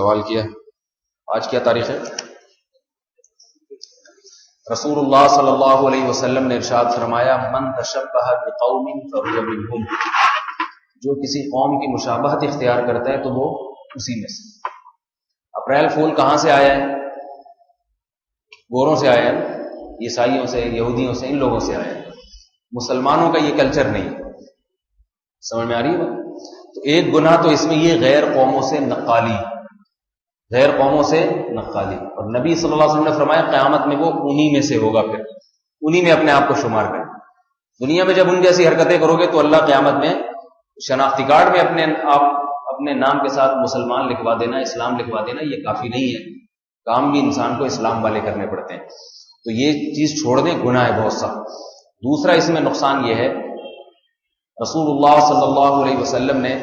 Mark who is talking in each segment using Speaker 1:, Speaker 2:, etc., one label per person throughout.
Speaker 1: سوال کیا. آج کیا تاریخ ہے؟ رسول اللہ صلی اللہ علیہ وسلم نے ارشاد فرمایا من تشبہ بقوم فهو منهم، جو کسی قوم کی مشابہت اختیار کرتا ہے تو وہ اسی میں سے. اپریل فول کہاں سے آیا ہے؟ گوروں سے آیا ہے، عیسائیوں سے، یہودیوں سے، ان لوگوں سے آیا ہے. مسلمانوں کا یہ کلچر نہیں. سمجھ میں آ رہی ہے بات؟ تو ایک گناہ تو اس میں یہ غیر قوموں سے نقالی، غیر قوموں سے نقالی. اور نبی صلی اللہ علیہ وسلم نے فرمایا قیامت میں وہ انہی میں سے ہوگا، پھر انہی میں اپنے آپ کو شمار کریں. دنیا میں جب ان جیسی حرکتیں کرو گے تو اللہ قیامت میں شناختی کارڈ میں اپنے نام کے ساتھ مسلمان لکھوا دینا، اسلام لکھوا دینا یہ کافی نہیں ہے. کام بھی انسان کو اسلام والے کرنے پڑتے ہیں. تو یہ چیز چھوڑ دیں، گناہ ہے بہت سا. دوسرا اس میں نقصان یہ ہے، رسول اللہ صلی اللہ علیہ وسلم نے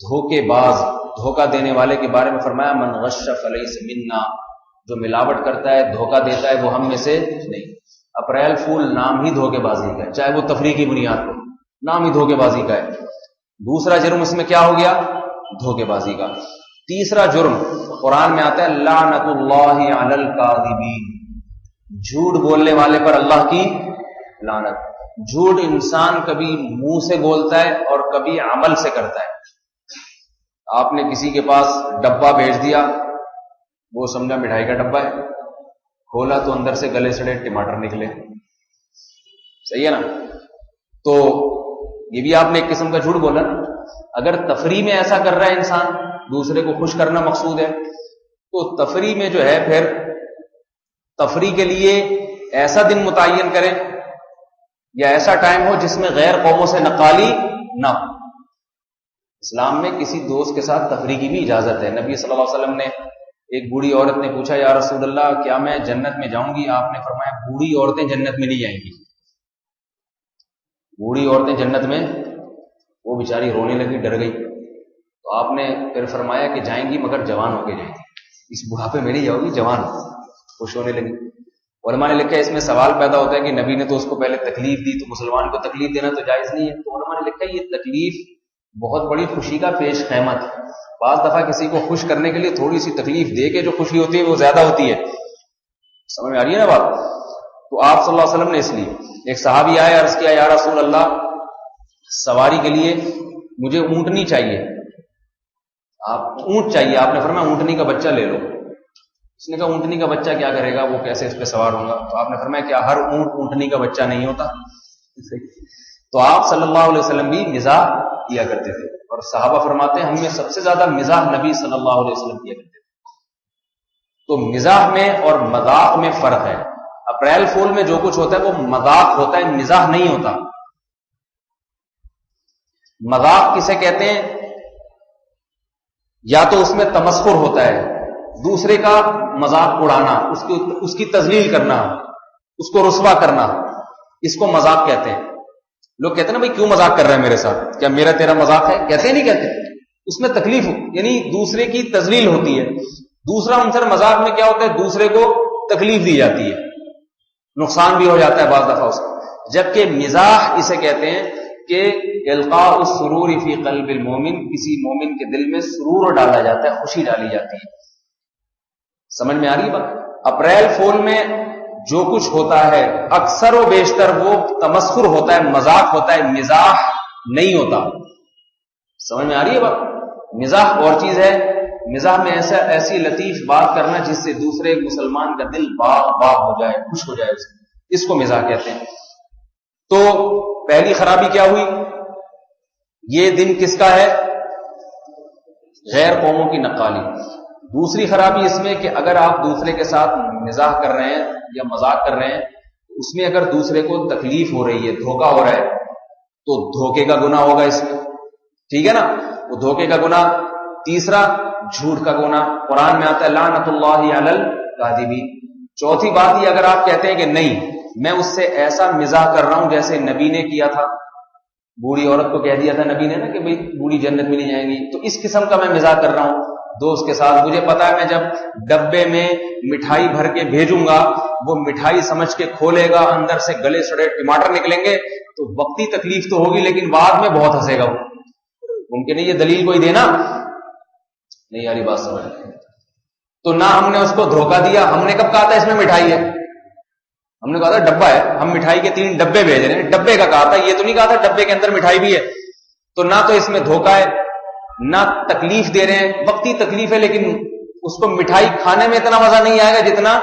Speaker 1: دھوکے باز، دھوکہ دینے والے کے بارے میں فرمایا من غش فلیس منا، جو ملاوٹ کرتا ہے، دھوکہ دیتا ہے، وہ ہم میں سے نہیں. اپریل فول نام ہی دھوکے بازی کا ہے، چاہے وہ تفریح کی بنیاد پر، نام ہی دھوکے بازی کا ہے. دوسرا جرم اس میں کیا ہو گیا؟ دھوکے بازی کا. تیسرا جرم قرآن میں آتا ہے لعنت اللہ علی الکاذبین، جھوٹ بولنے والے پر اللہ کی لعنت. جھوٹ انسان کبھی منہ سے بولتا ہے اور کبھی عمل سے کرتا ہے. آپ نے کسی کے پاس ڈبہ بھیج دیا، وہ سمجھا مٹھائی کا ڈبہ ہے، کھولا تو اندر سے گلے سڑے ٹماٹر نکلے. صحیح ہے نا؟ تو یہ بھی آپ نے ایک قسم کا جھوٹ بولا. اگر تفریح میں ایسا کر رہا ہے انسان، دوسرے کو خوش کرنا مقصود ہے، تو تفریح میں جو ہے پھر تفریح کے لیے ایسا دن متعین کریں یا ایسا ٹائم ہو جس میں غیر قوموں سے نقالی نہ ہو. اسلام میں کسی دوست کے ساتھ تفریح کی بھی اجازت ہے. نبی صلی اللہ علیہ وسلم نے، ایک بوڑھی عورت نے پوچھا یا رسول اللہ کیا میں جنت میں جاؤں گی؟ آپ نے فرمایا بوڑھی عورتیں جنت میں نہیں جائیں گی. بوڑھی عورتیں جنت میں، وہ بیچاری رونے لگی، ڈر گئی. تو آپ نے پھر فرمایا کہ جائیں گی مگر جوان ہو کے جائیں گی. اس بڑھاپے میں نہیں جاؤ گی، جوان. خوش ہونے لگی. علماء نے لکھا ہے اس میں سوال پیدا ہوتا ہے کہ نبی نے تو اس کو پہلے تکلیف دی، تو مسلمان کو تکلیف دینا تو جائز نہیں ہے. تو علماء نے لکھا ہے یہ تکلیف بہت بڑی خوشی کا پیش خیمت ہے. بعض دفعہ کسی کو خوش کرنے کے لیے تھوڑی سی تکلیف دے کے جو خوشی ہوتی ہے وہ زیادہ ہوتی ہے. سمجھ میں آ رہی ہے نا بات؟ تو آپ صلی اللہ علیہ وسلم نے اس لیے، ایک صحابی آئے، عرض کیا یا رسول اللہ سواری کے لیے مجھے اونٹنی چاہیے. آپ اونٹ چاہیے، آپ نے فرمایا اونٹنی کا بچہ لے لو. اس نے کہا اونٹنی کا بچہ کیا کرے گا، وہ کیسے اس پہ سوار ہوگا؟ تو آپ نے فرمایا کیا ہر اونٹ اونٹنی کا بچہ نہیں ہوتا؟ تو آپ صلی اللہ علیہ وسلم بھی مزاح کیا کرتے تھے، اور صحابہ فرماتے ہیں ہم میں سب سے زیادہ مزاح نبی صلی اللہ علیہ وسلم کیا کرتے تھے. تو مزاح میں اور مذاق میں فرق ہے. اپریل فول میں جو کچھ ہوتا ہے وہ مذاق ہوتا ہے، مزاح نہیں ہوتا. مذاق کسے کہتے ہیں؟ یا تو اس میں تمسخر ہوتا ہے، دوسرے کا مذاق اڑانا، اس کی تذلیل کرنا، اس کو رسوا کرنا، اس کو مذاق کہتے ہیں. لوگ کہتے ہیں نا بھائی کیوں مذاق کر رہے ہیں میرے ساتھ، کیا میرا تیرا مذاق ہے؟ کہتے نہیں کہتے. اس میں تکلیف یعنی دوسرے کی تذلیل ہوتی ہے. دوسرا عنصر مذاق میں کیا ہوتا ہے؟ دوسرے کو تکلیف دی جاتی ہے، نقصان بھی ہو جاتا ہے بعض دفعہ اس کو. جبکہ مزاح اسے کہتے ہیں کہ القاء السرور فی قلب المومن، کسی مومن کے دل میں سرور ڈالا جاتا ہے، خوشی ڈالی جاتی ہے. سمجھ میں آ رہی بات؟ اپریل فول میں جو کچھ ہوتا ہے اکثر و بیشتر وہ تمسخر ہوتا ہے، مذاق ہوتا ہے، مزاح نہیں ہوتا. سمجھ میں آ رہی ہے بات؟ مزاح اور چیز ہے. مزاح میں ایسی لطیف بات کرنا جس سے دوسرے مسلمان کا دل باغ باغ ہو جائے، خوش ہو جائے، اس کو مزاح کہتے ہیں. تو پہلی خرابی کیا ہوئی؟ یہ دن کس کا ہے؟ غیر قوموں کی نقالی. دوسری خرابی اس میں کہ اگر آپ دوسرے کے ساتھ مزاح کر رہے ہیں یا مذاق کر رہے ہیں، اس میں اگر دوسرے کو تکلیف ہو رہی ہے، دھوکہ ہو رہا ہے، تو دھوکے کا گناہ ہوگا اس میں. ٹھیک ہے نا؟ وہ دھوکے کا گناہ. تیسرا جھوٹ کا گناہ، قرآن میں آتا ہے لعنت اللہ علی الکاذبین. چوتھی بات یہ، اگر آپ کہتے ہیں کہ نہیں میں اس سے ایسا مزاح کر رہا ہوں جیسے نبی نے کیا تھا، بوڑھی عورت کو کہہ دیا تھا نبی نے نا کہ بھئی بوڑھی جنت میں نہیں جائیں گی، تو اس قسم کا میں مزاح کر رہا ہوں دوست کے ساتھ. مجھے پتا ہے میں جب ڈبے میں مٹھائی بھر کے بھیجوں گا، وہ مٹھائی سمجھ کے کھولے گا، اندر سے گلے سڑے ٹماٹر نکلیں گے، تو وقتی تکلیف تو ہوگی لیکن بعد میں بہت ہنسے گا. وہ ممکن ہے یہ دلیل کوئی دینا، نہیں یاری بات سمجھ لیں. تو نہ ہم نے اس کو دھوکہ دیا. ہم نے کب کہا تھا اس میں مٹھائی ہے؟ ہم نے کہا تھا ڈبہ ہے, ہم مٹھائی کے 3 ڈبے بھیج رہے ہیں, ڈبے کا کہا تھا, یہ تو نہیں کہا تھا ڈبے کے اندر مٹھائی بھی ہے. تو نہ تو اس میں دھوکہ ہے, نہ تکلیف دے رہے ہیں. وقتی تکلیف ہے لیکن اس کو مٹھائی کھانے میں اتنا مزہ نہیں آئے گا جتنا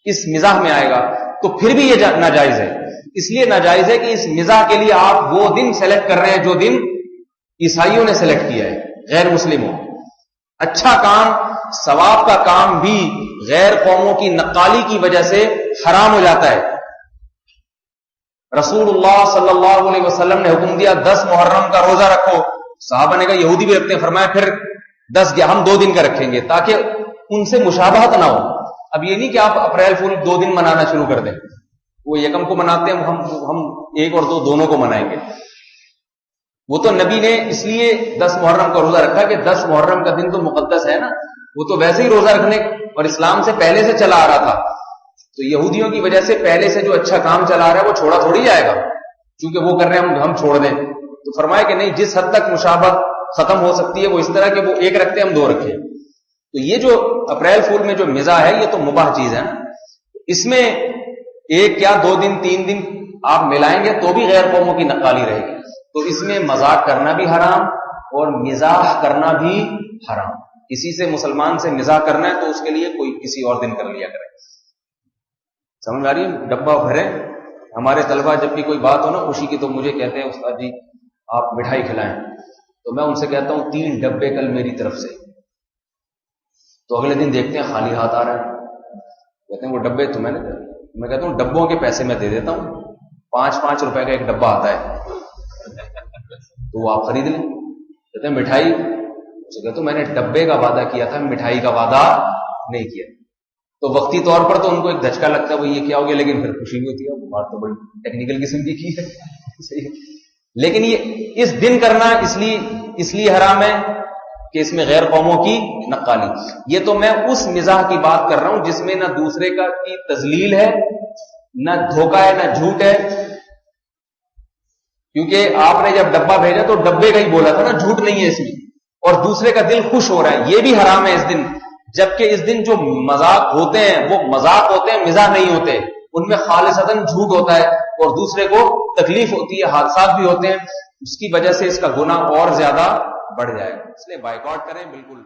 Speaker 1: اس مزاح میں آئے گا, تو پھر بھی یہ ناجائز ہے. اس لیے ناجائز ہے کہ اس مزاح کے لیے آپ وہ دن سلیکٹ کر رہے ہیں جو دن عیسائیوں نے سلیکٹ کیا ہے, غیر مسلموں. اچھا کام, ثواب کا کام بھی غیر قوموں کی نقالی کی وجہ سے حرام ہو جاتا ہے. رسول اللہ صلی اللہ علیہ وسلم نے حکم دیا 10 محرم کا روزہ رکھو. صحابہ نے کہا یہودی بھی رکھتے ہیں, فرمایا پھر 10 ہم 2 دن کا رکھیں گے تاکہ ان سے مشابہت نہ ہو. اب یہ نہیں کہ آپ اپریل فول 2 دن منانا شروع کر دیں, وہ یکم کو مناتے ہیں, ہم 1 اور 2 دونوں کو منائیں گے. وہ تو نبی نے اس لیے 10 محرم کا روزہ رکھا کہ 10 محرم کا دن تو مقدس ہے نا, وہ تو ویسے ہی روزہ رکھنے اور اسلام سے پہلے سے چلا آ رہا تھا. تو یہودیوں کی وجہ سے پہلے سے جو اچھا کام چلا رہا ہے وہ چھوڑا تھوڑی جائے گا کیونکہ وہ کر رہے ہیں ہم چھوڑ دیں. تو فرمایا کہ نہیں, جس حد تک مشابہت ختم ہو سکتی ہے وہ اس طرح کہ وہ 1 رکھتے ہیں ہم 2 رکھیں. تو یہ جو اپریل فول میں جو مزاح ہے یہ تو مباح چیز ہے. اس میں 1 یا 2 دن 3 دن آپ ملائیں گے تو بھی غیر قوموں کی نقالی رہے گی. تو اس میں مذاق کرنا بھی حرام اور مزاح کرنا بھی حرام. کسی سے مسلمان سے مزاح کرنا ہے تو اس کے لیے کوئی کسی اور دن کر لیا کرے. سمجھ آ رہی ہے؟ ڈبہ بھرے. ہمارے طلبہ جب بھی کوئی بات ہو نا خوشی کی تو مجھے کہتے ہیں استاد جی آپ مٹھائی کھلائیں, تو میں ان سے کہتا ہوں 3 ڈبے کل میری طرف سے. تو اگلے دن دیکھتے ہیں خالی ہاتھ آ رہا ہے, کہتے ہیں وہ ڈبے تو میں کہتا ہوں ڈبوں کے پیسے میں دے دیتا ہوں, 5-5 روپے کا ایک ڈبہ آتا ہے تو وہ آپ خرید لیں. کہتے ہیں مٹھائی, تو کہتا ہوں میں نے ڈبے کا وعدہ کیا تھا, مٹھائی کا وعدہ نہیں کیا. تو وقتی طور پر تو ان کو ایک دھچکا لگتا ہے وہ یہ کیا ہو گیا, لیکن پھر خوشی بھی ہوتی ہے. وہ بات تو بڑی ٹیکنیکل قسم کی ہے صحیح. لیکن یہ اس دن کرنا اس لیے حرام ہے کہ اس میں غیر قوموں کی نقالی. یہ تو میں اس مزاح کی بات کر رہا ہوں جس میں نہ دوسرے کی تذلیل ہے, نہ دھوکہ ہے, نہ جھوٹ ہے. کیونکہ آپ نے جب ڈبہ بھیجا تو ڈبے کا ہی بولا تھا نا, جھوٹ نہیں ہے اس میں. اور دوسرے کا دل خوش ہو رہا ہے, یہ بھی حرام ہے اس دن. جبکہ اس دن جو مذاق ہوتے ہیں وہ مذاق ہوتے ہیں, مزاح نہیں ہوتے. ان میں خالصتاً جھوٹ ہوتا ہے اور دوسرے کو تکلیف ہوتی ہے, حادثات بھی ہوتے ہیں. اس کی وجہ سے اس کا گناہ اور زیادہ بڑھ جائے گا. اس لیے بائیکاٹ کریں بالکل.